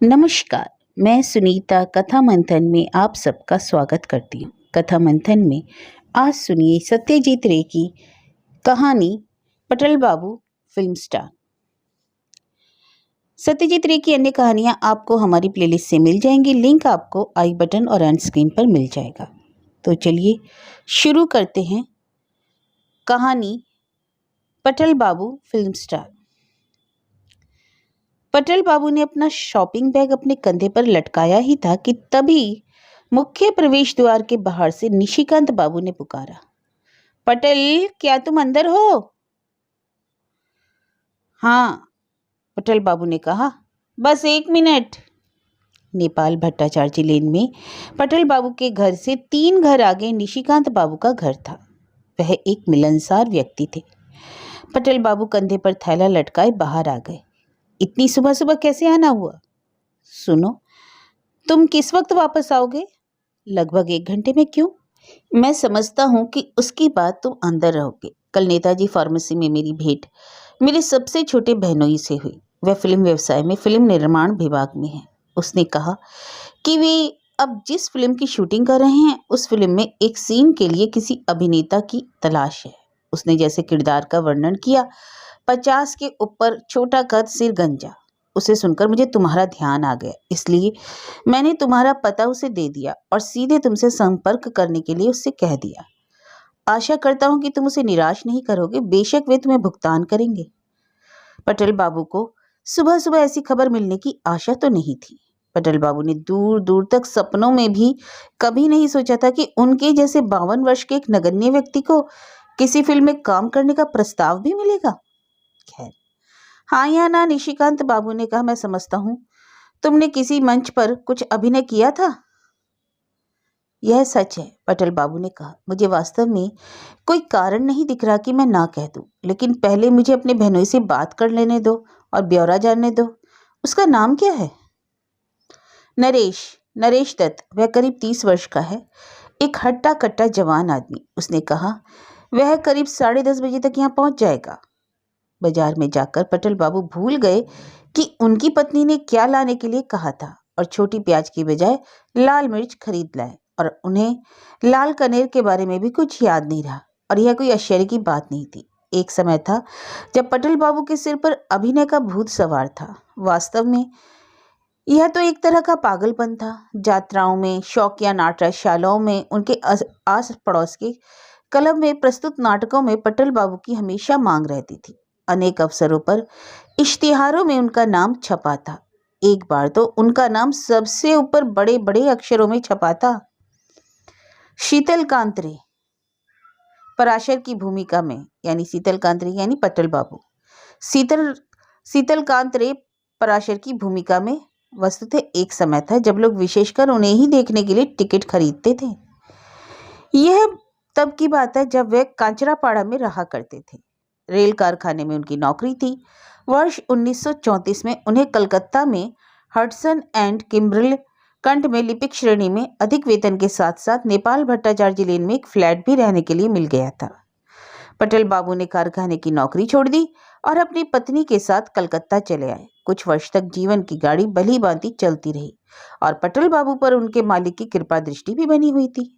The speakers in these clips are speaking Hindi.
नमस्कार। मैं सुनीता कथा मंथन में आप सबका स्वागत करती हूँ। कथा मंथन में आज सुनिए सत्यजीत रे की कहानी पटल बाबू फिल्म स्टार। सत्यजीत रे की अन्य कहानियाँ आपको हमारी प्लेलिस्ट से मिल जाएंगी। लिंक आपको आई बटन और एंड स्क्रीन पर मिल जाएगा। तो चलिए शुरू करते हैं कहानी पटल बाबू फिल्म स्टार। पटेल बाबू ने अपना शॉपिंग बैग अपने कंधे पर लटकाया ही था कि तभी मुख्य प्रवेश द्वार के बाहर से निशिकांत बाबू ने पुकारा, पटेल क्या तुम अंदर हो? हाँ, पटेल बाबू ने कहा, बस 1 मिनट। नेपाल भट्टाचार्य लेन में पटेल बाबू के घर से 3 घर आगे निशिकांत बाबू का घर था। वह एक मिलनसार व्यक्ति थे। पटेल बाबू कंधे पर थैला लटकाए बाहर आ गए। इतनी सुबह सुबह कैसे आना हुआ? सुनो, तुम किस वक्त वापस आओगे? लगभग 1 घंटे में। क्यों? मैं समझता हूँ कि उसके बाद तुम अंदर रहोगे। कल नेताजी फार्मेसी में मेरी भेंट मेरे सबसे छोटे बहनोई से हुई। वह फिल्म व्यवसाय में फिल्म निर्माण विभाग में है। उसने कहा कि वे अब जिस फिल्म की शूटिंग कर रहे हैं उस फिल्म में एक सीन के लिए किसी अभिनेता की तलाश है। उसने जैसे किरदार का वर्णन किया, 50 के ऊपर, छोटा कद, सिर गंजा। उसे सुनकर मुझे तुम्हारा ध्यान आ गया, इसलिए मैंने तुम्हारा पता उसे दे दिया और सीधे तुमसे संपर्क करने के लिए उससे कह दिया। आशा करता हूं कि तुम उसे निराश नहीं करोगे। बेशक वे तुम्हें भुगतान करेंगे। पटेल बाबू को सुबह सुबह ऐसी खबर मिलने की आशा तो नहीं थी। पटेल बाबू ने दूर दूर तक सपनों में भी कभी नहीं सोचा था कि उनके जैसे 52 वर्ष के एक नगण्य व्यक्ति को किसी फिल्म में काम करने का प्रस्ताव भी मिलेगा। खैर, हाँ या ना, निशिकांत बाबू ने कहा, मैं समझता हूँ तुमने किसी मंच पर कुछ अभिनय किया था। यह सच है, पटेल बाबू ने कहा। मुझे वास्तव में कोई कारण नहीं दिख रहा कि मैं ना कह दूं, लेकिन पहले मुझे अपने बहनोई से बात कर लेने दो और ब्यौरा जानने दो। उसका नाम क्या है? नरेश, नरेश दत्त। वह करीब 30 वर्ष का है, एक हट्टा कट्टा जवान आदमी। उसने कहा वह करीब 10:30 बजे तक यहाँ पहुंच जाएगा। बाजार में जाकर पटेल बाबू भूल गए कि उनकी पत्नी ने क्या लाने के लिए कहा था और छोटी प्याज की बजाय लाल मिर्च खरीद लाए, और उन्हें लाल कनेर के बारे में भी कुछ याद नहीं रहा। और यह कोई आश्चर्य की बात नहीं थी। एक समय था जब पटेल बाबू के सिर पर अभिनय का भूत सवार था। वास्तव में यह तो एक तरह का पागलपन था। यात्राओं में, शौकिया नाट्यशालाओं में, उनके आस पड़ोस के क्लब में प्रस्तुत नाटकों में पटेल बाबू की हमेशा मांग रहती थी। अनेक अवसरों पर इश्तिहारों में उनका नाम छपा था। एक बार तो उनका नाम सबसे ऊपर बड़े बड़े अक्षरों में छपा था, शीतलकांत रे, पराशर की भूमिका में। यानी शीतलकांत रे यानी पटेल बाबू। शीतलकांत रे पराशर की भूमिका में। वस्तुतः एक समय था जब लोग विशेषकर उन्हें ही देखने के लिए टिकट खरीदते थे। यह तब की बात है जब वे कांचरापाड़ा में रहा करते थे। रेल कारखाने में उनकी नौकरी थी। वर्ष 1934 में उन्हें कलकत्ता में हडसन एंड किम्बरल कंठ में लिपिक श्रेणी में अधिक वेतन के साथ साथ नेपाल भट्टाचार्य लेन में एक फ्लैट भी रहने के लिए मिल गया था। पटेल बाबू ने कारखाने की नौकरी छोड़ दी और अपनी पत्नी के साथ कलकत्ता चले आए। कुछ वर्ष तक जीवन की गाड़ी भली भांति चलती रही और पटेल बाबू पर उनके मालिक की कृपा दृष्टि भी बनी हुई थी।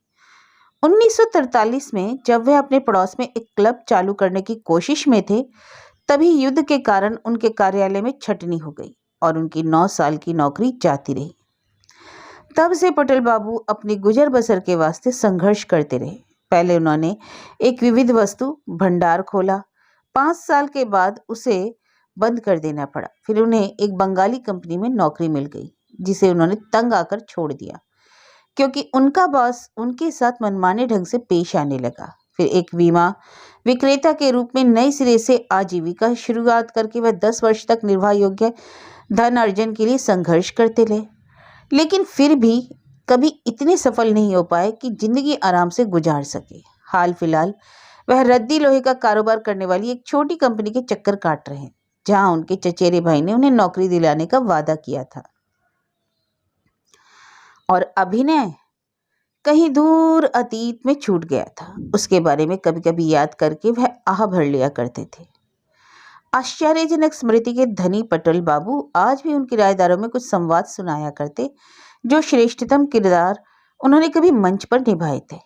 1943 में जब वह अपने पड़ोस में एक क्लब चालू करने की कोशिश में थे, तभी युद्ध के कारण उनके कार्यालय में छटनी हो गई और उनकी 9 साल की नौकरी जाती रही। तब से पटेल बाबू अपनी गुजर बसर के वास्ते संघर्ष करते रहे। पहले उन्होंने एक विविध वस्तु भंडार खोला। 5 साल के बाद उसे बंद कर देना पड़ा। फिर उन्हें एक बंगाली कंपनी में नौकरी मिल गई, जिसे उन्होंने तंग आकर छोड़ दिया क्योंकि उनका बॉस उनके साथ मनमाने ढंग से पेश आने लगा। फिर एक बीमा विक्रेता के रूप में नए सिरे से आजीविका शुरुआत करके वह 10 वर्ष तक निर्वाह योग्य धन अर्जन के लिए संघर्ष करते रहे, लेकिन फिर भी कभी इतने सफल नहीं हो पाए कि जिंदगी आराम से गुजार सके। हाल फिलहाल वह रद्दी लोहे का कारोबार करने वाली एक छोटी कंपनी के चक्कर काट रहे हैं, जहां उनके चचेरे भाई ने उन्हें नौकरी दिलाने का वादा किया था। और अभिनय कहीं दूर अतीत में छूट गया था। उसके बारे में कभी कभी याद करके वह आह भर लिया करते थे। आश्चर्यजनक स्मृति के धनी पटेल बाबू आज भी उन किराएदारों में कुछ संवाद सुनाया करते जो श्रेष्ठतम किरदार उन्होंने कभी मंच पर निभाए थे।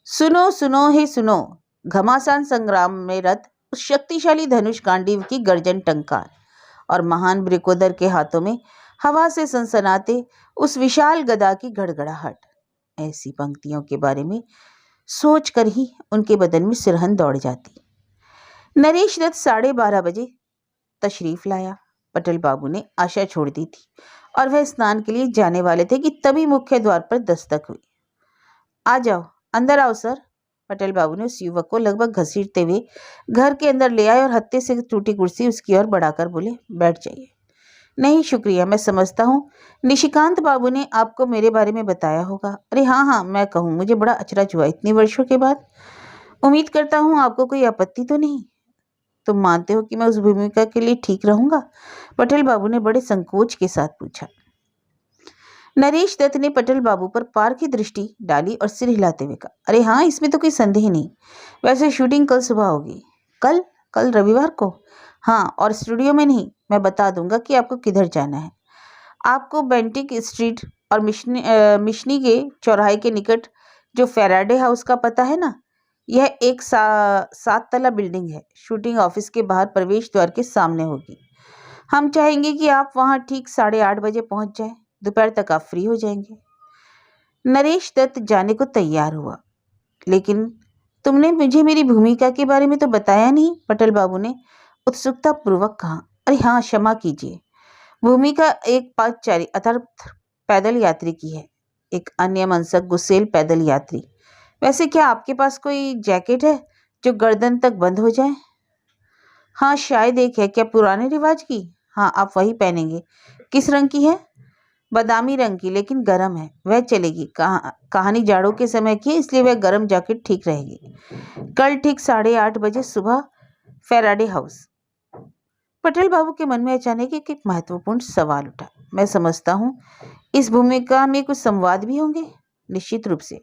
सुनो सुनो हे सुनो, घमासान संग्राम में रत उस शक्तिशाली धनुष गांडीव की गर्जन टंकार और महान ब्रिकोदर के हाथों में हवा से सनसनाते उस विशाल गदा की गड़गड़ाहट। ऐसी पंक्तियों के बारे में सोचकर ही उनके बदन में सिरहन दौड़ जाती। नरेश दत्त 12:30 बजे तशरीफ लाया। पटेल बाबू ने आशा छोड़ दी थी और वह स्नान के लिए जाने वाले थे कि तभी मुख्य द्वार पर दस्तक हुई। आ जाओ, अंदर आओ सर। पटेल बाबू ने उस युवक को लगभग घसीटते हुए घर के अंदर ले आए और हत्थे से टूटी कुर्सी उसकी ओर बढ़ाकर बोले, बैठ जाइए। नहीं शुक्रिया, मैं समझता हूँ निशिकांत बाबू ने आपको मेरे बारे में बताया होगा। अरे हाँ हाँ, मैं कहूँ, मुझे बड़ा अचरज हुआ इतने वर्षों के बाद। उम्मीद करता हूँ आपको कोई आपत्ति तो नहीं। तुम मानते हो कि मैं उस भूमिका के लिए ठीक रहूंगा? पटेल बाबू ने बड़े संकोच के साथ पूछा। नरेश दत्त ने पटेल बाबू पर पार की दृष्टि डाली और सिर हिलाते हुए कहा, अरे हाँ, इसमें तो कोई संदेह नहीं। वैसे शूटिंग कल सुबह होगी। कल? कल रविवार को? हाँ, और स्टूडियो में नहीं। मैं बता दूंगा कि आपको किधर जाना है। आपको बेंटिक स्ट्रीट और मिशनी के चौराहे के निकट जो फेराडे हाउस का पता है ना, यह एक 7 तला बिल्डिंग है। शूटिंग ऑफिस के बाहर प्रवेश द्वार के सामने होगी। हम चाहेंगे कि आप वहां ठीक 8:30 बजे पहुंच जाएं। दोपहर तक आप फ्री हो जाएंगे। नरेश दत्त जाने को तैयार हुआ। लेकिन तुमने मुझे मेरी भूमिका के बारे में तो बताया नहीं, पटेल बाबू ने उत्सुकता पूर्वक कहा। अरे हाँ, क्षमा कीजिए। भूमिका एक पादचारी अर्थात पैदल यात्री की है, एक अन्य मनसक गुस्सेल पैदल यात्री। वैसे क्या आपके पास कोई जैकेट है जो गर्दन तक बंद हो जाए? हाँ, शायद एक है। क्या पुराने रिवाज की? हाँ, आप वही पहनेंगे। किस रंग की है? बादामी रंग की, लेकिन गर्म है। वह चलेगी। कहानी जाड़ों के समय की है, इसलिए वह गर्म जैकेट ठीक रहेगी। कल ठीक 8:30 बजे सुबह, फेराडे हाउस। पटेल बाबू के मन में अचानक एक महत्वपूर्ण सवाल उठा। मैं समझता हूँ इस भूमिका में कुछ संवाद भी होंगे। निश्चित रूप से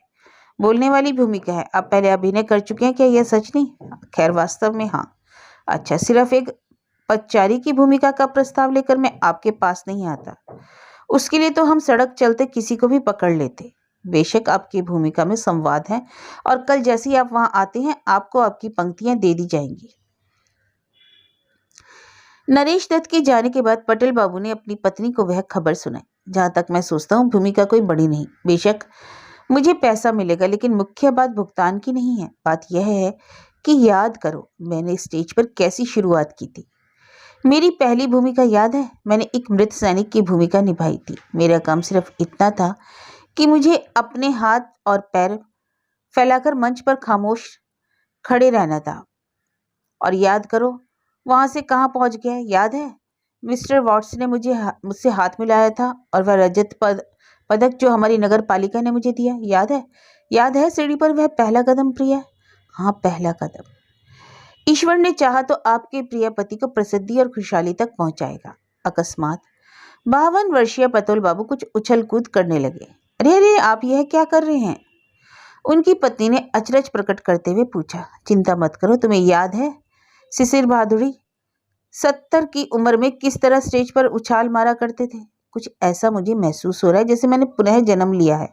बोलने वाली भूमिका है। आप पहले अभिनय कर चुके हैं क्या? यह सच नहीं? खैर, वास्तव में हाँ। अच्छा, सिर्फ एक पदचारी की भूमिका का प्रस्ताव लेकर मैं आपके पास नहीं आता। उसके लिए तो हम सड़क चलते किसी को भी पकड़ लेते। बेशक आपकी भूमिका में संवाद है और कल जैसे ही आप वहां आते हैं आपको आपकी पंक्तियां दे दी जाएंगी। नरेश दत्त के जाने के बाद पटेल बाबू ने अपनी पत्नी को वह खबर सुनाई। जहां तक मैं सोचता हूँ भूमिका कोई बड़ी नहीं। बेशक मुझे पैसा मिलेगा, लेकिन मुख्य बात भुगतान की नहीं है। बात यह है कि याद करो मैंने स्टेज पर कैसी शुरुआत की थी। मेरी पहली भूमिका याद है? मैंने एक मृत सैनिक की भूमिका निभाई थी। मेरा काम सिर्फ इतना था कि मुझे अपने हाथ और पैर फैलाकर मंच पर खामोश खड़े रहना था। और याद करो वहां से कहाँ पहुंच गया, याद है? मिस्टर वॉट्स ने मुझसे हाथ मिलाया था और वह रजत पदक जो हमारी नगर पालिका ने मुझे दिया, याद है? याद है सीढ़ी पर वह पहला कदम प्रिया? हाँ, पहला कदम। ईश्वर ने चाहा तो आपके प्रिय पति को प्रसिद्धि और खुशहाली तक पहुंचाएगा। अकस्मात 52 वर्षीय पतोल बाबू कुछ उछल कूद करने लगे। अरे अरे, आप यह क्या कर रहे हैं? उनकी पत्नी ने अचरज प्रकट करते हुए पूछा। चिंता मत करो, तुम्हें याद है शिशिर भादुड़ी 70 की उम्र में किस तरह स्टेज पर उछाल मारा करते थे? कुछ ऐसा मुझे महसूस हो रहा है जैसे मैंने पुनः जन्म लिया है।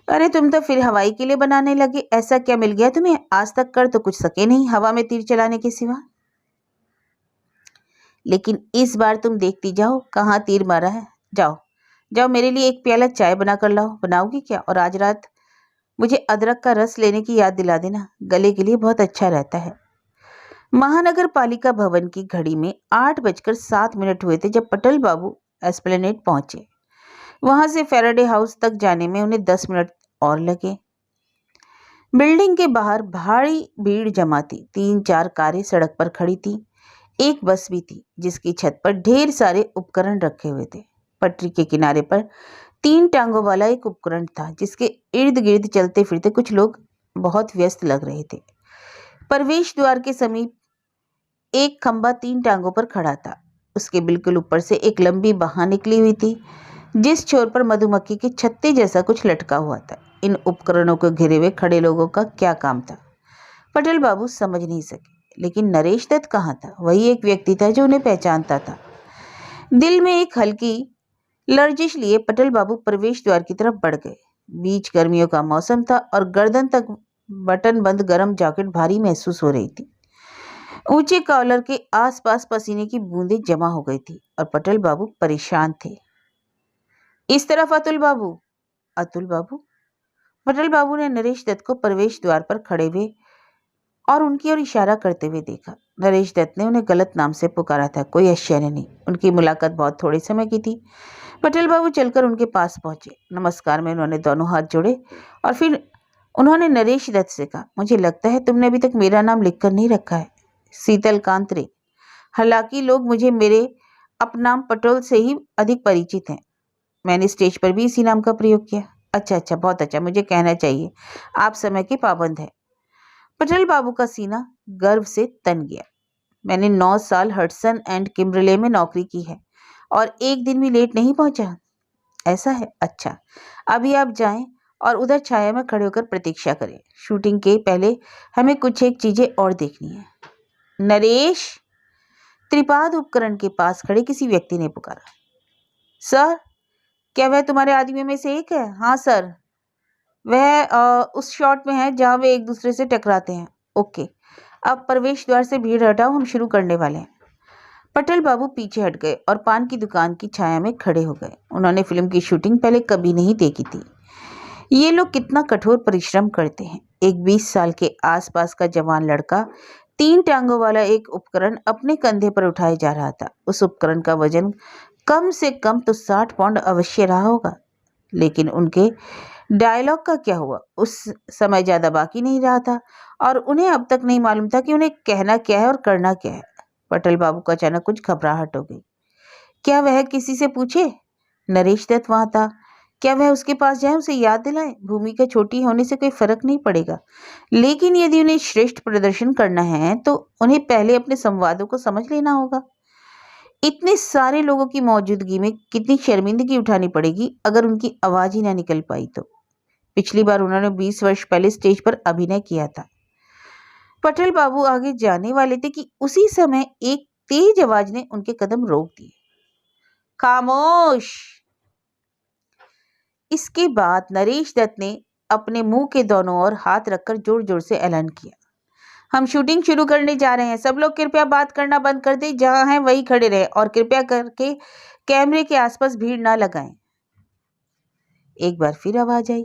अरे तुम तो फिर हवाई के लिए बनाने लगे। ऐसा क्या मिल गया तुम्हें? आज तक कर तो कुछ सके नहीं हवा में तीर चलाने के सिवा। लेकिन इस बार तुम देखती जाओ कहाँ तीर मारा है। जाओ जाओ, मेरे लिए एक प्याला चाय बना कर लाओ। बनाओगी क्या? और आज रात मुझे अदरक का रस लेने की याद दिला देना, गले के लिए बहुत अच्छा रहता है। महानगर पालिका भवन की घड़ी में 8:07 हुए थे जब पटेल बाबू एस्प्लेनेड पहुंचे। वहां से फेराडे हाउस तक जाने में उन्हें 10 मिनट और लगे। बिल्डिंग के बाहर भारी भीड़ जमा थी। 3-4 कारें सड़क पर खड़ी थी। एक बस भी थी जिसकी छत पर ढेर सारे उपकरण रखे हुए थे। पटरी के किनारे पर 3 टांगों वाला एक उपकरण था जिसके इर्द गिर्द चलते फिरते कुछ लोग बहुत व्यस्त लग रहे थे। प्रवेश द्वार के समीप एक खंबा 3 टांगों पर खड़ा था। उसके बिल्कुल ऊपर से एक लंबी बाँह निकली हुई थी जिस छोर पर मधुमक्खी के छत्ते जैसा कुछ लटका हुआ था। इन उपकरणों को घिरे हुए खड़े लोगों का क्या काम था, पटेल बाबू समझ नहीं सके। लेकिन नरेश दत्त कहाँ था? वही एक व्यक्ति था जो उन्हें पहचानता था। दिल में एक हल्की लर्जिश लिए पटेल बाबू प्रवेश द्वार की तरफ बढ़ गए। बीच गर्मियों का मौसम था और गर्दन तक बटन बंद गर्म जैकेट भारी महसूस हो रही थी। ऊंचे कॉलर के आसपास पसीने की बूंदें जमा हो गई थी और पटेल बाबू परेशान थे। इस तरफ अतुल बाबू। अतुल बाबू? पटेल बाबू ने नरेश दत्त को प्रवेश द्वार पर खड़े हुए और उनकी ओर इशारा करते हुए देखा। नरेश दत्त ने उन्हें गलत नाम से पुकारा था। कोई आश्चर्य नहीं, उनकी मुलाकात बहुत थोड़े समय की थी। पटेल बाबू चलकर उनके पास पहुंचे। नमस्कार में उन्होंने दोनों हाथ जोड़े और फिर उन्होंने नरेश दत्त से कहा, मुझे लगता है तुमने अभी तक मेरा नाम लिखकर नहीं रखा है। शीतल कांत रे। हालांकि लोग मुझे मेरे अपनाम पटेल से ही अधिक परिचित हैं। मैंने स्टेज पर भी इसी नाम का प्रयोग किया। अच्छा, बहुत अच्छा, मुझे कहना चाहिए। आप समय के पाबंद हैं। पटेल बाबू का सीना गर्व से तन गया। मैंने 9 साल हडसन एंड किम्बरले में नौकरी की है और एक दिन भी लेट नहीं पहुंचा। ऐसा है? अच्छा, अभी आप जाएं और उधर छाया में खड़े होकर प्रतीक्षा करें। शूटिंग के पहले हमें कुछ एक चीजें और देखनी है। नरेश? त्रिपाद उपकरण के पास खड़े किसी व्यक्ति ने पुकारा। सर, क्या वह तुम्हारे आदमियों में से एक है? हाँ सर, वह उस शॉट में है जहां वे एक दूसरे से टकराते हैं। ओके, अब प्रवेश द्वार से भीड़ हटाओ, हम शुरू करने वाले हैं। पटेल बाबू पीछे हट गए और पान की दुकान की छाया में खड़े हो गए। उन्होंने फिल्म की शूटिंग पहले कभी नहीं देखी थी। ये लोग कितना कठोर परिश्रम करते हैं। एक 20 साल के आसपास का जवान लड़का 3 टांगों वाला एक उपकरण अपने कंधे पर उठाए जा रहा था। उस उपकरण का वजन कम से कम तो 60 पाउंड अवश्य रहा होगा। लेकिन उनके डायलॉग का क्या हुआ? उस समय ज्यादा बाकी नहीं रहा था और उन्हें अब तक नहीं मालूम था कि उन्हें कहना क्या है और करना क्या है। पटेल बाबू को अचानक कुछ घबराहट हो गई। क्या वह किसी से पूछे? नरेश दत्त वहां था। क्या वह उसके पास जाए, उसे याद दिलाए? भूमिका छोटी होने से कोई फर्क नहीं पड़ेगा, लेकिन यदि उन्हें श्रेष्ठ प्रदर्शन करना है तो उन्हें पहले अपने संवादों को समझ लेना होगा। इतने सारे लोगों की मौजूदगी में कितनी शर्मिंदगी उठानी पड़ेगी अगर उनकी आवाज ही ना निकल पाई तो। पिछली बार उन्होंने 20 वर्ष पहले स्टेज पर अभिनय किया था। पटेल बाबू आगे जाने वाले थे कि उसी समय एक तेज आवाज ने उनके कदम रोक दिए। खामोश! इसके बाद नरेश दत्त ने अपने मुंह के दोनों ओर हाथ रखकर जोर जोर से ऐलान किया, हम शूटिंग शुरू करने जा रहे हैं। सब लोग कृपया बात करना बंद कर दें, जहां हैं वहीं खड़े रहें और कृपया करके कैमरे के आसपास भीड़ ना लगाएं। एक बार फिर आवाज आई,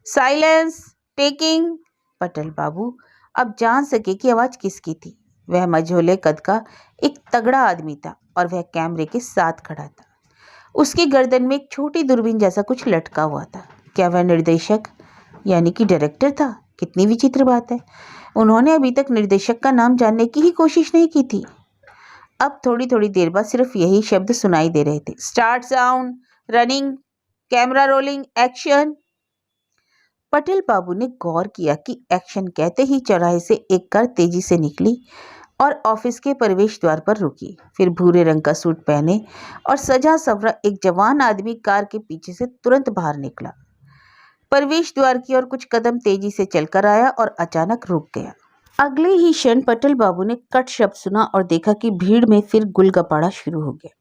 साइलेंस, टेकिंग। पटेल बाबू अब जान सके कि आवाज किसकी थी। वह मझोले कद का एक तगड़ा आदमी था और वह कैमरे के साथ खड़ा था। उसकी गर्दन में एक छोटी दूरबीन जैसा कुछ लटका हुआ था। क्या वह निर्देशक यानी कि डायरेक्टर था? कितनी विचित्र बात है, उन्होंने अभी तक निर्देशक का नाम जानने की ही कोशिश नहीं की थी। अब थोड़ी थोड़ी देर बाद सिर्फ यही शब्द सुनाई दे रहे थे, start sound, running, camera rolling, action. Patel Babu ने गौर किया कि एक्शन कहते ही चौराहे से एक कार तेजी से निकली और ऑफिस के प्रवेश द्वार पर रुकी। फिर भूरे रंग का सूट पहने और सजा सवरा एक जवान आदमी कार के पीछे से तुरंत बाहर निकला। प्रवेश द्वार की ओर कुछ कदम तेजी से चलकर आया और अचानक रुक गया। अगले ही क्षण पटेल बाबू ने कट शब्द सुना और देखा कि भीड़ में फिर गुलगपाड़ा शुरू हो गया।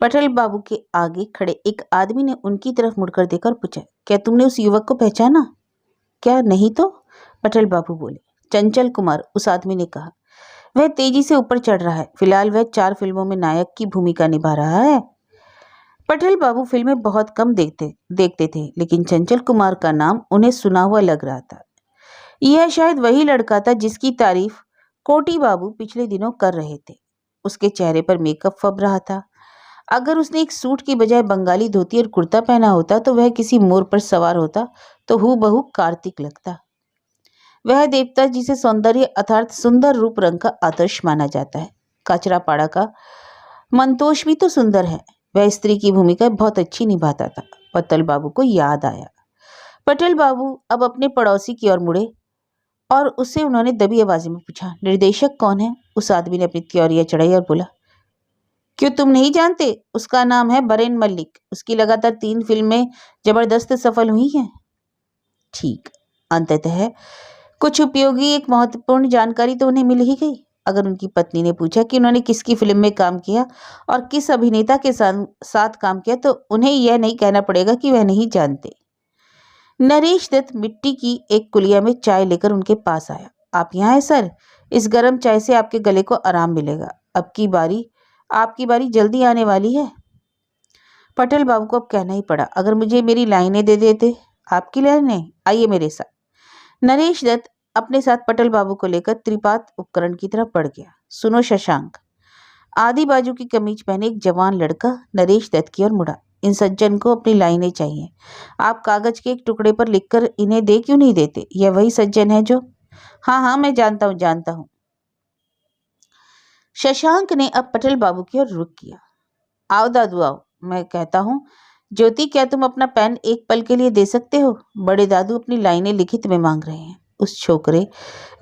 पटेल बाबू के आगे खड़े एक आदमी ने उनकी तरफ मुड़कर देखकर पूछा, क्या तुमने उस युवक को पहचाना? क्या नहीं तो? पटेल बाबू बोले। चंचल कुमार, उस आदमी ने कहा। वह तेजी से ऊपर चढ़ रहा है। फिलहाल वह 4 फिल्मों में नायक की भूमिका निभा रहा है। पटेल बाबू फिल्में बहुत कम देखते थे, लेकिन चंचल कुमार का नाम उन्हें सुना हुआ लग रहा था। यह शायद वही लड़का था जिसकी तारीफ कोटी बाबू पिछले दिनों कर रहे थे। उसके चेहरे पर मेकअप फब रहा था। अगर उसने एक सूट की बजाय बंगाली धोती और कुर्ता पहना होता तो वह किसी मोर पर सवार होता तो हूबहू कार्तिक लगता। वह देवता जिसे सौंदर्य अर्थात सुंदर रूप रंग का आदर्श माना जाता है। काचरापाड़ा का मंतोष भी तो सुंदर है। वह स्त्री की भूमिका बहुत अच्छी निभाता था। पटेल बाबू को याद आया। पटेल बाबू अब अपने पड़ोसी की ओर मुड़े और उससे उन्होंने दबी आवाज में पूछा, निर्देशक कौन है? उस आदमी ने अपनी त्योरियां चढ़ाई और बोला, क्यों तुम नहीं जानते? उसका नाम है बरेन मल्लिक। उसकी लगातार 3 फिल्में जबरदस्त सफल हुई हैं। ठीक, अंततः कुछ उपयोगी एक महत्वपूर्ण जानकारी तो उन्हें मिल ही गई। अगर उनकी पत्नी ने पूछा कि उन्होंने किसकी फिल्म में काम किया और किस अभिनेता के साथ काम किया, तो उन्हें यह नहीं कहना पड़ेगा कि वह नहीं जानते। नरेश दत्त मिट्टी की एक कुलिया में चाय लेकर उनके पास आया। आप यहाँ हैं सर, इस गर्म चाय से आपके गले को आराम मिलेगा। आपकी बारी जल्दी आने वाली है। पटेल बाबू को अब कहना ही पड़ा, अगर मुझे मेरी लाइनें दे देते। आपकी लाइनें? आइए मेरे साथ। नरेश दत्त अपने साथ पटेल बाबू को लेकर त्रिपात उपकरण की तरफ बढ़ गया। सुनो शशांक। आधी बाजू की कमीज पहने एक जवान लड़का नरेश दत्त की ओर मुड़ा। इन सज्जन को अपनी लाइनें चाहिए। आप कागज के एक टुकड़े पर लिखकर इन्हें दे क्यों नहीं देते? यह वही सज्जन है जो? हाँ हाँ, मैं जानता हूँ। शशांक ने अब पटेल बाबू की ओर रुख किया। आओ दादू आओ, मैं कहता हूँ। ज्योति, क्या तुम अपना पेन एक पल के लिए दे सकते हो? बड़े दादू अपनी लाइनें लिखित में मांग रहे हैं। उस छोकरे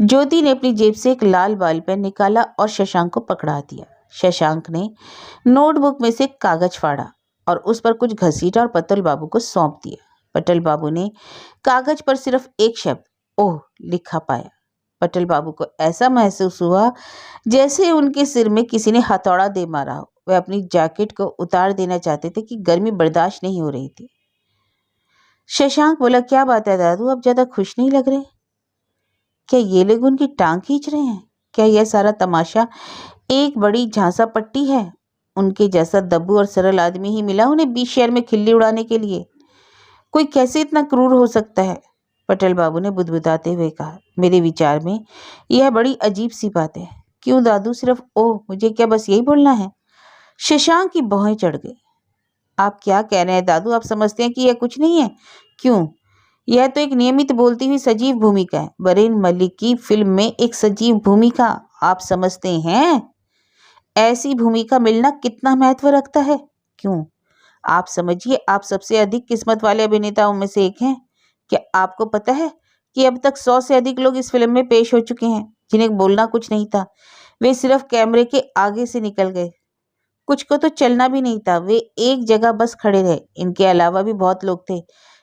ज्योति ने अपनी जेब से एक लाल बॉल पेन निकाला और शशांक को पकड़ा दिया। शशांक ने नोटबुक में से कागज फाड़ा और उस पर कुछ घसीटा और पटेल बाबू को सौंप दिया। पटेल बाबू ने कागज पर सिर्फ एक शब्द ओह लिखा पाया। पटेल बाबू को ऐसा महसूस हुआ जैसे उनके सिर में किसी ने हथौड़ा दे मारा हो। वे अपनी जैकेट को उतार देना चाहते थे कि गर्मी बर्दाश्त नहीं हो रही थी। शशांक बोला, क्या बात है दादू, आप ज्यादा खुश नहीं लग रहे? क्या ये लोग उनकी टांग खींच रहे हैं? क्या यह सारा तमाशा एक बड़ी झांसा पट्टी है? उनके जैसा दब्बू और सरल आदमी ही मिला उन्हें 20 शहर में खिल्ली उड़ाने के लिए। कोई कैसे इतना क्रूर हो सकता है? पटेल बाबू ने बुदबुदाते हुए कहा, मेरे विचार में यह बड़ी अजीब सी बात है। क्यों दादू? सिर्फ ओह, मुझे क्या बस यही बोलना है? शशांक की भौहें चढ़ गई। आप क्या कह रहे हैं दादू? आप समझते हैं कि यह कुछ नहीं है? क्यों? यह तो एक नियमित बोलती हुई सजीव भूमिका है। बरेन मलिक की फिल्म में एक सजीव भूमिका, आप समझते हैं? ऐसी भूमिका मिलना कितना महत्व रखता है। क्यों? आप समझिए, आप सबसे अधिक किस्मत वाले अभिनेताओं में से एक हैं। क्या आपको पता है कि अब तक 100 से अधिक लोग इस फिल्म में पेश हो चुके हैं जिन्हें बोलना कुछ नहीं था। वे सिर्फ कैमरे के आगे से निकल गए। कुछ को तो चलना भी नहीं था, वे एक जगह बस खड़े रहे। इनके अलावा भी बहुत लोग थे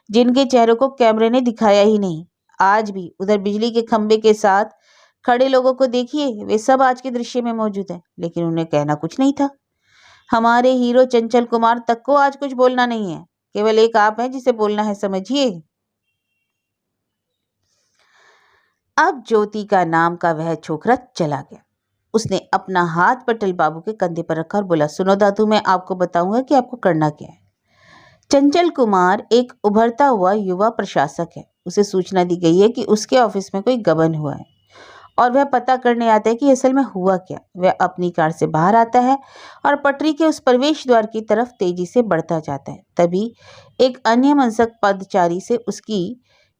जिनके चेहरों को कैमरे ने दिखाया ही नहीं। आज भी उधर बिजली के खंभे के साथ खड़े लोगों को देखिए, वे सब आज के दृश्य में मौजूद हैं, लेकिन उन्हें कहना कुछ नहीं था। हमारे हीरो चंचल कुमार तक को आज कुछ बोलना नहीं है। केवल एक आप हैं जिसे बोलना है, समझिए। अब ज्योति का नाम का वह छोकरा चला गया। उसने अपना हाथ पटेल बाबू के कंधे पर रखा और बोला, सुनो दादू, मैं आपको बताऊंगा कि आपको करना क्या है। चंचल कुमार एक उभरता हुआ युवा प्रशासक है। उसे सूचना दी गई है कि उसके ऑफिस में कोई गबन हुआ है और वह पता करने आता है कि असल में हुआ क्या। वह अपनी कार से बाहर आता है और पटरी के उस प्रवेश द्वार की तरफ तेजी से बढ़ता जाता है। तभी एक अन्य मनसक पदचारी से उसकी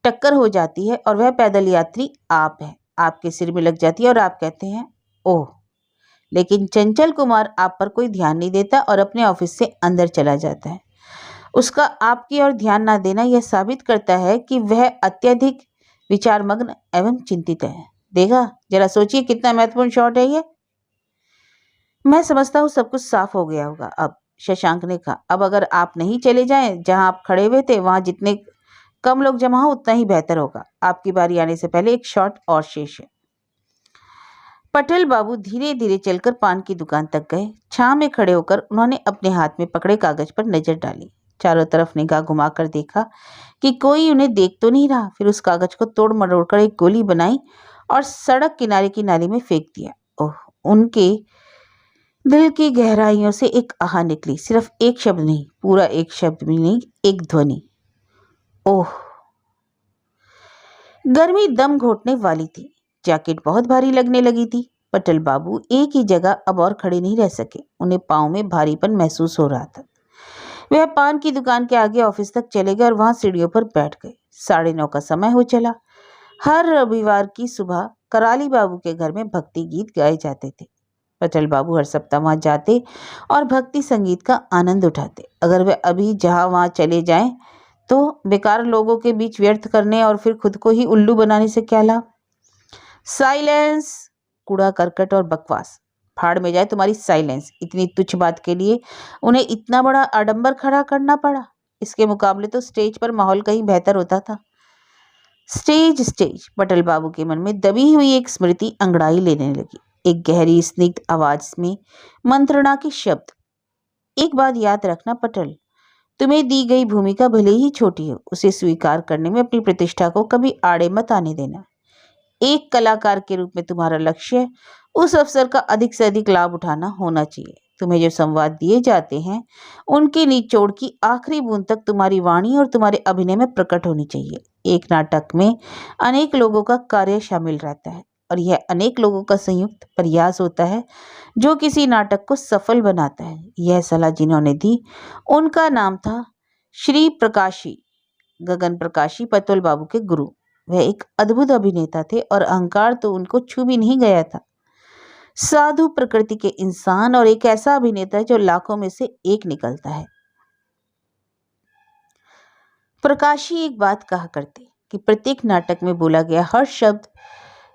टक्कर हो जाती है और वह पैदल यात्री आप है, आपके सिर में लग जाती है और आप कहते हैं ओह। लेकिन चंचल कुमार आप पर कोई ध्यान नहीं देता और अपने ऑफिस से अंदर चला जाता है। उसका आपकी ओर ध्यान न देना यह साबित करता है कि वह अत्यधिक विचारमग्न एवं चिंतित है। देखा, जरा सोचिए कितना महत्वपूर्ण शॉट है ये। मैं समझता हूँ सब कुछ साफ हो गया होगा अब, शशांक ने कहा। अब अगर आप नहीं चले जाएं, जहां आप खड़े हुए थे वहां जितने कम लोग जमा हो उतना ही बेहतर होगा। आपकी बारी आने से पहले एक शॉट और शेष है। पटेल बाबू धीरे धीरे चलकर पान की दुकान तक गए। छां में खड़े होकर उन्होंने अपने हाथ में पकड़े कागज पर नजर डाली। चारों तरफ निगाह घुमाकर देखा कि कोई उन्हें देख तो नहीं रहा। फिर उस कागज को तोड़ मरोड़ कर एक गोली बनाई और सड़क किनारे की नाली में फेंक दिया। ओह, उनके दिल की गहराइयों से एक आह निकली। सिर्फ एक शब्द नहीं, पूरा एक शब्द भी नहीं, एक ध्वनि, ओह। गर्मी दम घोटने वाली थी। जैकेट बहुत भारी लगने लगी थी। पटेल बाबू एक ही जगह अब और खड़े नहीं रह सके। उन्हें पाँव में भारीपन महसूस हो रहा था। वह पान की दुकान के आगे ऑफिस तक चले गए और वहां सीढ़ियों पर बैठ गए। 9:30 का समय हो चला। हर रविवार की सुबह कराली बाबू के घर में भक्ति गीत गाए जाते थे। पटेल बाबू हर सप्ताह वहां जाते और भक्ति संगीत का आनंद उठाते। अगर वे अभी जहां वहां चले जाएं तो बेकार लोगों के बीच व्यर्थ करने और फिर खुद को ही उल्लू बनाने से क्या लाभ। साइलेंस, कूड़ा करकट और बकवास, फाड़ में जाए तुम्हारी साइलेंस। इतनी तुच्छ बात के लिए उन्हें इतना बड़ा आडंबर खड़ा करना पड़ा। इसके मुकाबले तो स्टेज पर माहौल कहीं बेहतर होता था। स्टेज स्टेज पटेल बाबू के मन में दबी हुई एक स्मृति अंगड़ाई लेने लगी। एक गहरी स्निग्ध आवाज में मंत्रणा के शब्द। एक बात याद रखना पटेल, तुम्हें दी गई भूमिका भले ही छोटी हो, उसे स्वीकार करने में अपनी प्रतिष्ठा को कभी आड़े मत आने देना। एक कलाकार के रूप में तुम्हारा लक्ष्य उस अवसर का अधिक से अधिक लाभ उठाना होना चाहिए। तुम्हें जो संवाद दिए जाते हैं उनके निचोड़ की आखिरी बूंद तक तुम्हारी वाणी और तुम्हारे अभिनय में प्रकट होनी चाहिए। एक नाटक में अनेक लोगों का कार्य शामिल रहता है और यह अनेक लोगों का संयुक्त प्रयास होता है जो किसी नाटक को सफल बनाता है। यह सलाह जिन्होंने दी उनका नाम था श्री प्रकाशी, गगन प्रकाशी, पतोल बाबू के गुरु। वह एक अद्भुत अभिनेता थे और अहंकार तो उनको छू भी नहीं गया था। साधु प्रकृति के इंसान और एक ऐसा अभिनेता जो लाखों में से एक निकलता है। प्रकाशी एक बात कहा करते कि प्रत्येक नाटक में बोला गया हर शब्द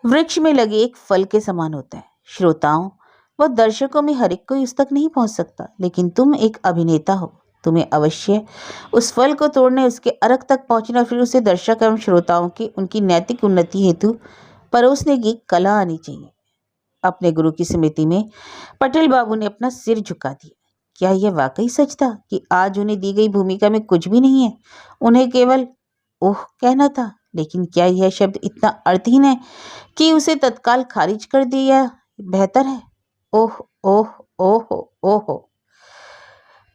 वृक्ष में लगे एक फल के समान होता है। श्रोताओं व दर्शकों में हर एक कोई उस तक नहीं पहुंच सकता, लेकिन तुम एक अभिनेता हो। तुम्हें अवश्य उस फल को तोड़ने, उसके अर्क तक पहुंचना, फिर उसे दर्शक एवं श्रोताओं की उनकी नैतिक उन्नति हेतु परोसने की कला आनी चाहिए। अपने गुरु की स्मृति में पटेल बाबू ने अपना सिर झुका दिया। क्या यह वाकई सच था कि आज उन्हें दी गई भूमिका में कुछ भी नहीं है, उन्हें केवल ओह कहना था? लेकिन क्या यह शब्द इतना अर्थहीन है कि उसे तत्काल खारिज कर दिया बेहतर है? ओह ओह ओह ओह।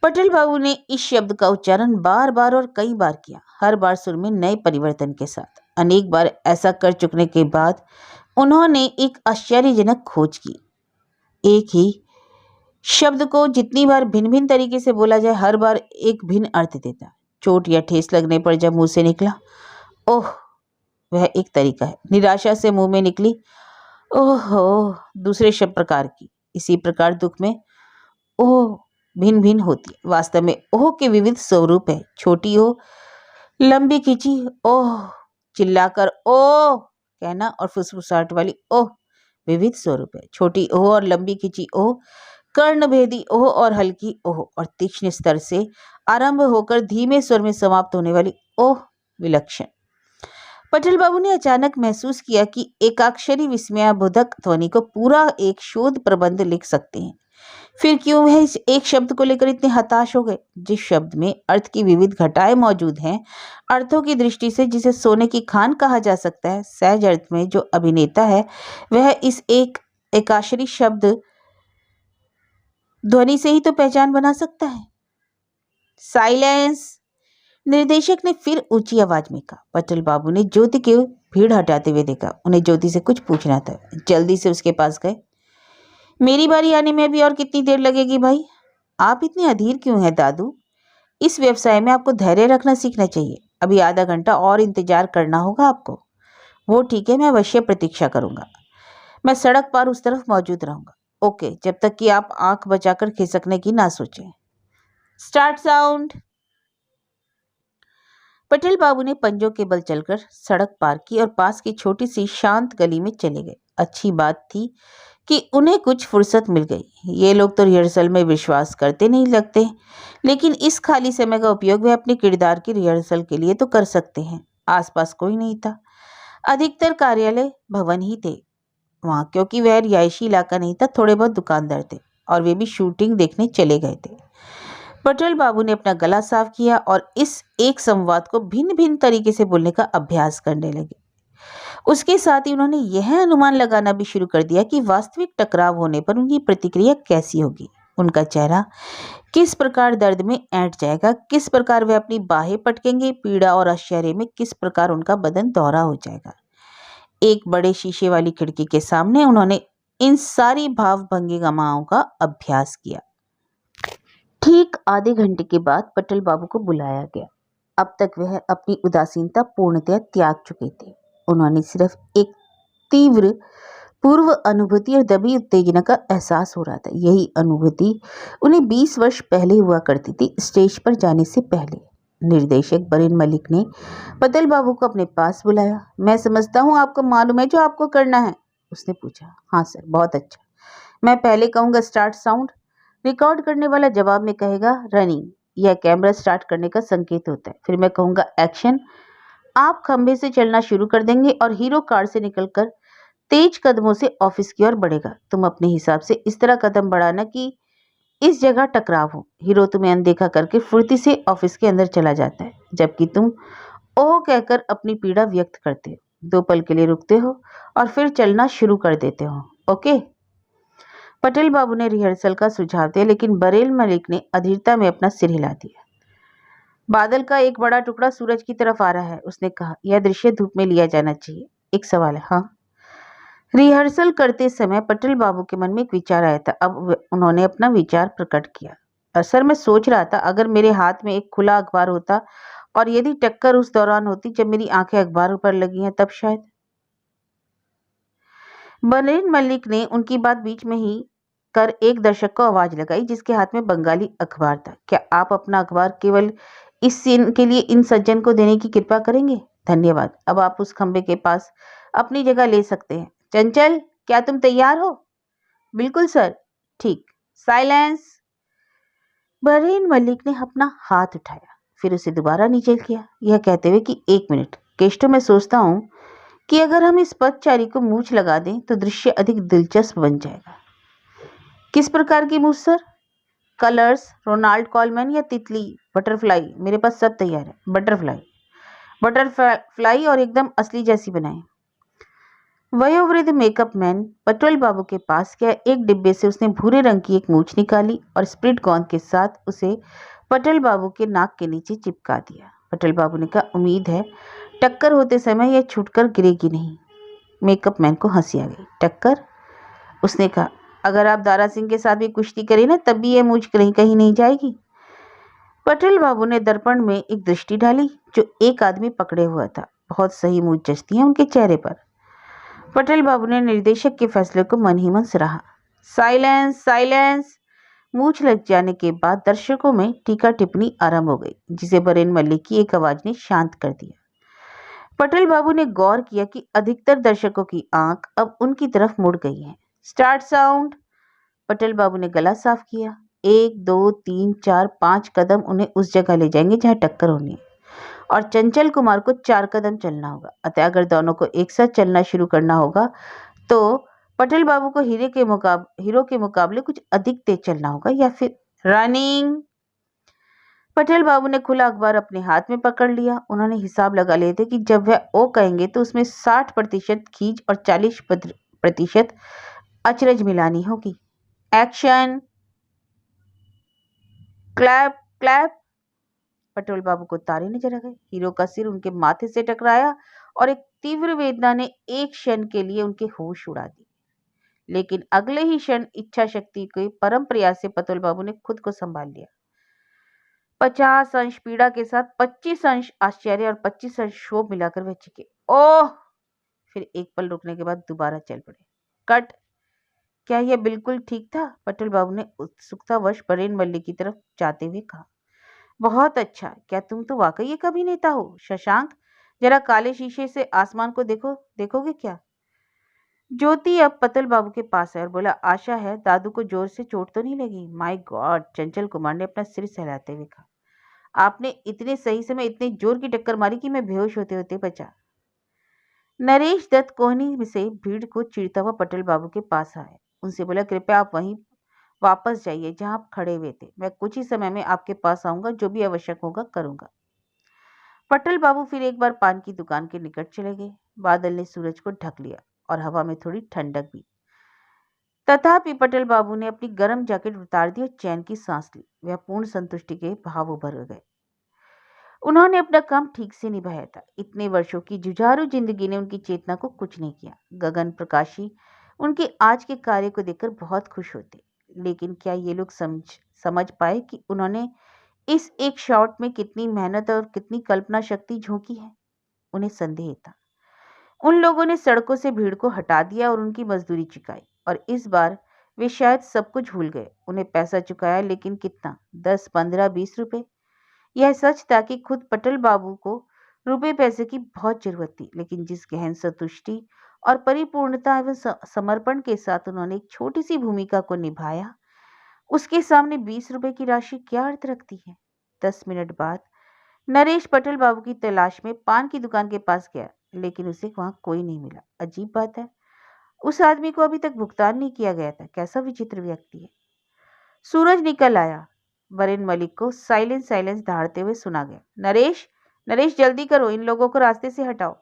पटेल बाबू ने इस शब्द का उच्चारण बार बार और कई बार किया, हर बार सुर में नए परिवर्तन के साथ। अनेक बार ऐसा कर चुकने के बाद उन्होंने एक आश्चर्यजनक खोज की। एक ही शब्द को जितनी बार भिन्न भिन्न तरीके से बोला जाए, हर बार एक भिन्न अर्थ देता। चोट या ठेस लगने पर जब मुंह से निकला ओह, वह एक तरीका है। निराशा से मुंह में निकली ओह, दूसरे शब्द प्रकार की। इसी प्रकार दुख में ओह भिन्न भिन्न होती है। वास्तव में ओह के विविध स्वरूप है। छोटी ओह, लंबी खिंची ओह, चिल्लाकर ओह कहना और फुसफुसाहट वाली ओह विविध स्वरूप है। छोटी ओह और लंबी खिंची ओह, कर्णभेदी ओह और हल्की ओह, और तीक्ष्ण स्तर से आरंभ होकर धीमे स्वर में समाप्त होने वाली ओह विलक्षण। पटेल बाबू ने अचानक महसूस किया कि एकाक्षरी विस्मयाबोधक ध्वनि को पूरा एक शोध प्रबंध लिख सकते हैं। फिर क्यों वह इस एक शब्द को लेकर इतने हताश हो गए, जिस शब्द में अर्थ की विविध घटाएं मौजूद हैं। अर्थों की दृष्टि से जिसे सोने की खान कहा जा सकता है, सहज अर्थ में जो अभिनेता है वह इस एक एकाक्षरी शब्द ध्वनि से ही तो पहचान बना सकता है। साइलेंस, निर्देशक ने फिर ऊंची आवाज में कहा। पटेल बाबू ने ज्योति की भीड़ हटाते हुए देखा। उन्हें ज्योति से कुछ पूछना था। जल्दी से उसके पास गए। मेरी बारी आने में भी और कितनी देर लगेगी भाई? आप इतने अधीर क्यों हैं दादू? इस व्यवसाय में आपको धैर्य रखना सीखना चाहिए। अभी आधा घंटा और इंतजार करना होगा आपको। वो ठीक है, मैं अवश्य प्रतीक्षा करूंगा। मैं सड़क पार उस तरफ मौजूद रहूंगा। ओके, जब तक कि आप आंख बचाकर खिसकने की ना सोचें। Start sound. पटेल बाबू ने पंजों के बल चलकर सड़क पार की और पास की छोटी सी शांत गली में चले गए। अच्छी बात थी कि उन्हें कुछ फुर्सत मिल गई। ये लोग तो रिहर्सल में विश्वास करते नहीं लगते, लेकिन इस खाली समय का उपयोग वे अपने किरदार की रिहर्सल के लिए तो कर सकते हैं। आसपास कोई नहीं था। अधिकतर कार्यालय भवन ही थे वहाँ, क्योंकि वह रिहायशी इलाका नहीं था। थोड़े बहुत दुकानदार थे और वे भी शूटिंग देखने चले गए थे। पटेल बाबू ने अपना गला साफ किया और इस एक संवाद को भिन्न भिन्न तरीके से बोलने का अभ्यास करने लगे। उसके साथ ही उन्होंने यह अनुमान लगाना भी शुरू कर दिया कि वास्तविक टकराव होने पर उनकी प्रतिक्रिया कैसी होगी। उनका चेहरा किस प्रकार दर्द में ऐंठ जाएगा, किस प्रकार वह अपनी बाहें पटकेंगे, पीड़ा और आश्चर्य में किस प्रकार उनका बदन दोहरा हो जाएगा। एक बड़े शीशे वाली खिड़की के सामने उन्होंने इन सारी भाव भंगिमाओं का अभ्यास किया। ठीक आधे घंटे के बाद पटेल बाबू को बुलाया गया। अब तक वह अपनी उदासीनता पूर्णतः त्याग चुके थे। उन्होंने सिर्फ एक तीव्र पूर्व अनुभूति और दबी उत्तेजना का एहसास हो रहा था। यही अनुभूति उन्हें 20 वर्ष पहले हुआ करती थी, स्टेज पर जाने से पहले। निर्देशक बरीन मलिक ने पटेल बाबू को अपने पास बुलाया। मैं समझता हूँ आपको मालूम है जो आपको करना है, उसने पूछा। हाँ सर, बहुत अच्छा। मैं पहले कहूँगा स्टार्ट साउंड। रिकॉर्ड करने वाला जवाब में कहेगा रनिंग। यह कैमरा स्टार्ट करने का संकेत होता है। फिर मैं कहूँगा एक्शन, आप खंबे से चलना शुरू कर देंगे और हीरो कार से निकलकर तेज कदमों से ऑफिस की ओर बढ़ेगा। तुम अपने हिसाब से इस तरह कदम बढ़ाना कि इस जगह टकराव हो। हीरो तुम्हें अनदेखा करके फुर्ती से ऑफिस के अंदर चला जाता है, जबकि तुम ओह कहकर अपनी पीड़ा व्यक्त करते हो। 2 पल के लिए रुकते हो और फिर चलना शुरू कर देते हो। ओके? पटेल बाबू ने रिहर्सल का सुझाव दिया, लेकिन बरेल मलिक ने अधीरता में अपना सिर हिला दिया। बादल का एक बड़ा टुकड़ा सूरज की तरफ आ रहा है, उसने कहा। यह दृश्य धूप में लिया जाना चाहिए। एक सवाल है। हाँ? रिहर्सल करते समय पटेल बाबू के मन में एक विचार आया था। अब उन्होंने अपना विचार प्रकट किया। सर, मैं सोच रहा था, अगर मेरे हाथ में एक खुला अखबार होता और यदि टक्कर उस दौरान होती जब मेरी आंखें अखबार पर लगी हैं, तब शायद। बरेन मलिक ने उनकी बात बीच में ही कर एक दर्शक को आवाज लगाई, जिसके हाथ में बंगाली अखबार था। क्या आप अपना अखबार केवल इस सीन के लिए इन सज्जन को देने की कृपा करेंगे? धन्यवाद। अब आप उस खंबे के पास अपनी जगह ले सकते हैं। चंचल, क्या तुम तैयार हो? बिल्कुल सर। ठीक। साइलेंस। बरेन मलिक ने अपना हाथ उठाया, फिर उसे दोबारा नीचे किया, यह कहते हुए कि 1 मिनट। केष्टो, मैं सोचता हूँ कि अगर हम इस पथचारी को मूंछ लगा दें तो दृश्य अधिक दिलचस्प बन जाएगा। किस प्रकार की मूंछ सर? कलर्स, रोनाल्ड कॉलमैन या तितली, बटरफ्लाई? मेरे पास सब तैयार है। बटरफ्लाई। बटरफ्लाई और एकदम असली जैसी बनाएं। वयोवृद्ध मेकअप मैन पटेल बाबू के पास गया। एक डिब्बे से उसने भूरे रंग की एक मूंछ निकाली और स्प्रिट गोंद के साथ उसे पटेल बाबू के नाक के नीचे चिपका दिया। पटेल बाबू ने कहा, उम्मीद है टक्कर होते समय यह छूटकर गिरेगी नहीं। मेकअप मैन को हंसी आ गई। टक्कर? उसने कहा, अगर आप दारा सिंह के साथ भी कुश्ती करें ना, तब भी यह मूंछ कहीं नहीं जाएगी। पटेल बाबू ने दर्पण में एक दृष्टि डाली जो एक आदमी पकड़े हुआ था। बहुत सही मूंछ जचती है उनके चेहरे पर। पटेल बाबू ने निर्देशक के फैसले को मन ही मन सराहा। Silence, silence. मूंछ लग जाने के बाद दर्शकों में टीका टिप्पणी आरंभ हो गई, जिसे बरेन मलिक की एक आवाज ने शांत कर दिया। पटेल बाबू ने गौर किया कि अधिकतर दर्शकों की आंख अब उनकी तरफ मुड़ गई है। Start sound. पटेल बाबू ने गला साफ किया। 1, 2, 3, 4, 5 कदम उन्हें उस जगह ले जाएंगे जहां टक्कर होनी है, और चंचल कुमार को 4 कदम चलना होगा। अतः अगर दोनों को एक साथ चलना शुरू करना होगा तो पटेल बाबू को हीरो के मुकाबले कुछ अधिक तेज चलना होगा, या फिर रनिंग। पटेल बाबू ने खुला अखबार अपने हाथ में पकड़ लिया। उन्होंने हिसाब लगा लिए थे कि जब वह ओ कहेंगे तो उसमें 60% खींच और 40% अचरज मिलानी होगी। Action. Clap clap. Patel Babu को तारे नजर आ गए। हीरो का सिर उनके माथे से टकराया और एक तीव्र वेदना ने एक क्षण के लिए उनके होश उड़ा दिए, लेकिन अगले ही क्षण इच्छा शक्ति के परम प्रयास से पटेल बाबू ने खुद को संभाल लिया। 50 अंश पीड़ा के साथ 25 अंश आश्चर्य और 25 अंश शोभ मिलाकर वह चीखे, ओह! फिर एक पल रुकने के बाद दोबारा चल पड़े। कट। क्या यह बिल्कुल ठीक था? पटेल बाबू ने उत्सुकतावश बरेन मल्लिक की तरफ जाते हुए कहा। बहुत अच्छा। क्या तुम तो वाकई एक अभिनेता हो? शशांक, जरा काले शीशे से आसमान को देखोगे क्या? ज्योति अब पटेल बाबू के पास है और बोला, आशा है दादू को जोर से चोट तो नहीं लगी? माय गॉड, चंचल कुमार ने अपना सिर सहलाते हुए कहा। आपने इतने सही समय इतने जोर की टक्कर मारी कि मैं बेहोश होते होते बचा। नरेश दत्त कोहनी से भीड़ को चीरता हुआ पटेल बाबू के पास आए। उनसे बोला, कृपया आप वहीं वापस जाइए जहां आप खड़े हुए थे। मैं कुछ ही समय में आपके पास आऊंगा, जो भी आवश्यक होगा करूंगा। पटेल बाबू फिर एक बार पान की दुकान के निकट चले गए। बादल ने सूरज को ढक लिया और हवा में थोड़ी ठंडक भी। तथापि पटेल बाबू ने अपनी गर्म जैकेट उतार दी और चैन की सांस ली। वह पूर्ण संतुष्टि के भाव उभर गए। उन्होंने अपना काम ठीक से निभाया था। इतने वर्षों की जुझारू जिंदगी ने उनकी चेतना को कुछ नहीं किया। गगन प्रकाशी उनके आज के कार्य को देखकर बहुत खुश होते, लेकिन क्या ये लोग समझ पाए कि उन्होंने इस एक शॉट में कितनी मेहनत और कितनी कल्पना शक्ति झोंकी है? उन्हें संदेह था। उन लोगों ने सड़कों से भीड़ को हटा दिया और उनकी मजदूरी चुकाई, और इस बार वे शायद सब कुछ भूल गए। उन्हें पैसा चुकाया, लेकिन कितना? 10, 15, 20 रुपए। यह सच था कि खुद पटेल बाबू को रुपए पैसे की बहुत जरूरत थी, लेकिन जिस गहन संतुष्टि और परिपूर्णता एवं समर्पण के साथ उन्होंने एक छोटी सी भूमिका को निभाया, उसके सामने 20 रुपए की राशि क्या अर्थ रखती है? 10 मिनट बाद नरेश पटेल बाबू की तलाश में पान की दुकान के पास गया, लेकिन उसे वहां कोई नहीं मिला। अजीब बात है, उस आदमी को अभी तक भुगतान नहीं किया गया था। कैसा विचित्र व्यक्ति है। सूरज निकल आया। वरीन मलिक को साइलेंस साइलेंस दहाड़ते हुए सुना गया, नरेश, नरेश जल्दी करो, इन लोगों को रास्ते से हटाओ।